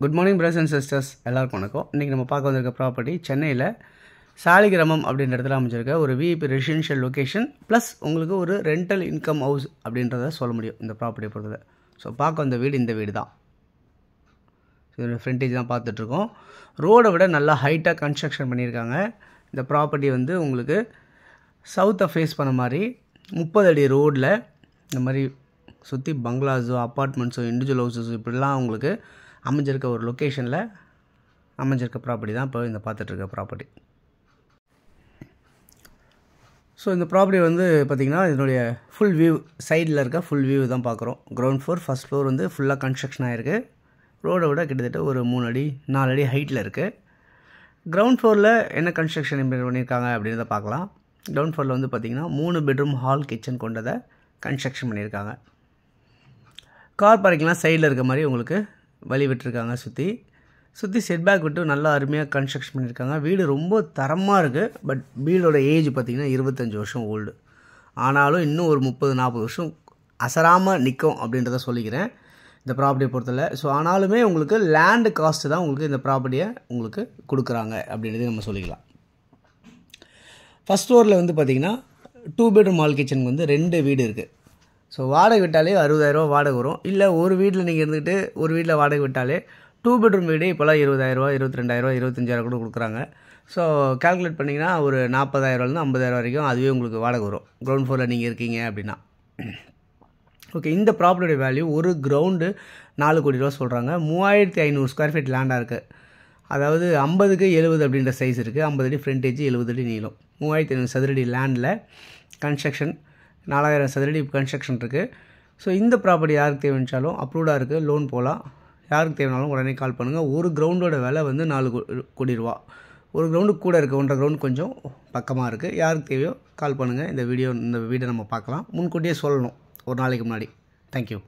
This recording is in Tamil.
Good morning brothers and sisters, எல்லாருக்கும் வணக்கம். இன்றைக்கி நம்ம பார்க்க வந்திருக்க ப்ராப்பர்ட்டி சென்னையில் சாலிகிராமம் அப்படின்ற இடத்துல அமைச்சிருக்க ஒரு விஐபி ரெசிடென்ஷியல் லொக்கேஷன் ப்ளஸ் உங்களுக்கு ஒரு ரெண்டல் இன்கம் ஹவுஸ் அப்படின்றத சொல்ல முடியும் இந்த ப்ராப்பர்ட்டியை பொறுத்தது. ஸோ பார்க்க வந்த வீடு இந்த வீடு தான். இதோட ஃப்ரண்டேஜ் தான் பார்த்துட்ருக்கோம். ரோடை விட நல்லா ஹைட்டாக கன்ஸ்ட்ரக்ஷன் பண்ணியிருக்காங்க. இந்த ப்ராப்பர்ட்டி வந்து உங்களுக்கு சவுத்தை ஃபேஸ் பண்ண மாதிரி 30 அடி ரோடில் இந்த மாதிரி சுற்றி பங்களாஸோ அப்பார்ட்மெண்ட்ஸோ இண்டிவிஜுவல் ஹவுஸஸோ இப்படிலாம் உங்களுக்கு அமைஞ்சிருக்க ஒரு லொக்கேஷனில் அமைஞ்சிருக்க ப்ராப்பர்ட்டி தான் இப்போ இந்த பார்த்துட்ருக்க ப்ராப்பர்ட்டி. ஸோ இந்த ப்ராப்பர்ட்டி வந்து பார்த்திங்கன்னா இதனுடைய ஃபுல் வியூ, சைடில் இருக்க ஃபுல் வியூ தான் பார்க்குறோம். கிரவுண்ட் ஃப்ளோர், ஃபஸ்ட் ஃப்ளோர் வந்து ஃபுல்லாக கன்ஸ்ட்ரக்ஷன் ஆகிருக்கு. ரோடை விட கிட்டத்தட்ட ஒரு 3 அடி 4 அடி ஹைட்டில் இருக்குது. கிரவுண்ட் ஃப்ளோரில் என்ன கன்ஸ்ட்ரக்ஷன் இம்ப்ளிமெண்ட் பண்ணியிருக்காங்க அப்படின்றத பார்க்கலாம். கிரவுண்ட் ஃப்ளோரில் வந்து பார்த்திங்கன்னா 3 பெட்ரூம் ஹால் கிச்சன் கொண்டதை கன்ஸ்ட்ரக்ஷன் பண்ணியிருக்காங்க. கார் பார்க்கிங்லாம் சைடில் இருக்க மாதிரி உங்களுக்கு வழி விட்டுருக்காங்க. சுற்றி செட்பேக் விட்டு நல்லா அருமையாக கன்ஸ்ட்ரக்ஷன் பண்ணியிருக்காங்க. வீடு ரொம்ப தரமாக இருக்குது. பட் வீடோட ஏஜ் பார்த்திங்கன்னா 25 வருஷம் ஓல்டு. ஆனாலும் இன்னும் ஒரு 30-40 வருஷம் அசராமல் நிற்கும் அப்படின்றத சொல்லிக்கிறேன் இந்த ப்ராப்பர்ட்டியை பொறுத்தவரை. ஸோ ஆனாலுமே உங்களுக்கு லேண்டு காஸ்ட்டு தான் உங்களுக்கு இந்த ப்ராப்பர்ட்டியை உங்களுக்கு கொடுக்குறாங்க அப்படின்றத நம்ம சொல்லிக்கலாம். ஃபஸ்ட் ஃப்ளோரில் வந்து பார்த்திங்கன்னா 2 பெட்ரூம் ஹால் கிச்சனுக்கு வந்து 2 வீடு இருக்குது. ஸோ வாடகை விட்டாலே 60,000 வாடகை வரும். இல்லை ஒரு வீட்டில் நீங்கள் இருந்துக்கிட்டு ஒரு வீட்டில் வாடகை விட்டாலே 2 பெட்ரூம் வீடு இப்போலாம் 20,000, 22,000, 25,000 கூட கொடுக்குறாங்க. ஸோ கால்குலேட் பண்ணிங்கன்னா ஒரு 40,000லேருந்து 50,000 வரைக்கும் அதுவே உங்களுக்கு வாடகை வரும் கிரவுண்ட் ஃப்ளோரில் நீங்கள் இருக்கீங்க அப்படின்னா. ஓகே, இந்த ப்ராப்பர்ட்டியோட வேல்யூ ஒரு கிரவுண்டு 4 கோடி ரூபா சொல்கிறாங்க. 3500 ஸ்கொயர் ஃபீட் லேண்டாக இருக்குது. அதாவது 50க்கு 70 அப்படின்ற சைஸ் இருக்குது. 50 அடி ஃப்ரண்டேஜ், 70 அடி நீளம். 3500 சதுரடி லேண்டில் கன்ஸ்ட்ரக்ஷன் 4000 சதுரடி கன்ஸ்ட்ரக்ஷன் இருக்குது. ஸோ இந்த ப்ராப்பர்ட்டி யாருக்கு தேவைச்சாலும் அப்ரூவ்டாக இருக்குது, லோன் போகலாம். யாருக்கு தேவைனாலும் உடனே கால் பண்ணுங்கள். ஒரு கிரவுண்டோட விலை வந்து 4 கோடி ரூபா. ஒரு கிரவுண்டு கூட இருக்குது, 1.5 கிரவுண்டு கொஞ்சம் பக்கமாக இருக்குது. யாருக்கு தேவையோ கால் பண்ணுங்கள். இந்த வீடியோ நம்ம பார்க்கலாம். முன்கூட்டியே சொல்லணும் ஒரு நாளைக்கு முன்னாடி. தேங்க்யூ.